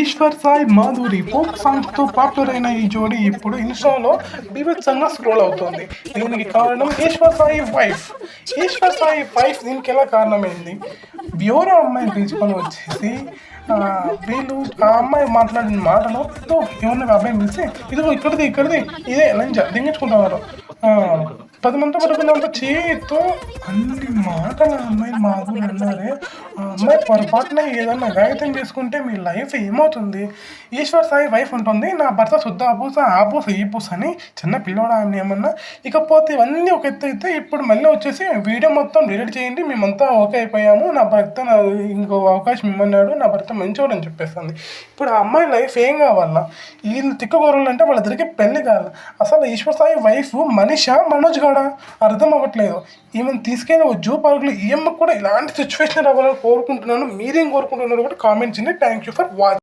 Eshwar Sai Madhuri folk సాంగ్స్తో popular అయిన ఈ జోడీ ఇప్పుడు ఇన్స్టాలో బీభత్సంగా స్క్రోల్ అవుతోంది. దీనికి కారణం ఈశ్వర్ సాయి వైఫ్ దీనికి ఎలా కారణమైంది? ఎవరో అమ్మాయిని పిలుచుకొని వచ్చేసి వీళ్ళు ఆ అమ్మాయి మాట్లాడిన మాటలతో ఎవరిని అబ్బాయిని పిలిచి ఇదిగో ఇక్కడిది ఇదే లంచ దింగించుకుంటున్నారు. 10 మందితో పడుకున్నంత చేతితో అన్ని మాటలు ఆ అమ్మాయి మాధురి అన్నారే. ఆ అమ్మాయి పొరపాటున ఏదన్నా గాయతం చేసుకుంటే మీ లైఫ్ ఏమవుతుంది? ఈశ్వర్ సాయి వైఫ్ ఉంటుంది, నా భర్త శుద్ధ ఈ పూస అని చిన్న పిల్లోడా అని ఏమన్నా. ఇకపోతే ఇవన్నీ ఒక ఎత్తు అయితే ఇప్పుడు మళ్ళీ వచ్చేసి వీడియో మొత్తం డిలీట్ చేయండి, మేమంతా ఓకే అయిపోయాము, నా భర్త ఇంకో అవకాశం ఇమ్మన్నాడు, నా భర్త మంచోడు అని చెప్పేస్తుంది. ఇప్పుడు ఆ అమ్మాయి లైఫ్ ఏం కావాలా? వీళ్ళు తిక్కగొర్రలు అంటే వాళ్ళిద్దరికి పెళ్లి కావాలి. అసలు ఈశ్వర్ సాయి వైఫ్ మనోజ్ గౌడ అర్థం అవ్వట్లేదు. ఈమెను తీసుకెళ్ళి జూ పార్కులు ఈఎంకి కూడా ఇలాంటి సిచ్యువేషన్ రావాలని కోరుకుంటున్నాను. మీరేం కోరుకుంటున్నారు కూడా కామెంట్ చేయండి. Thank you for watching.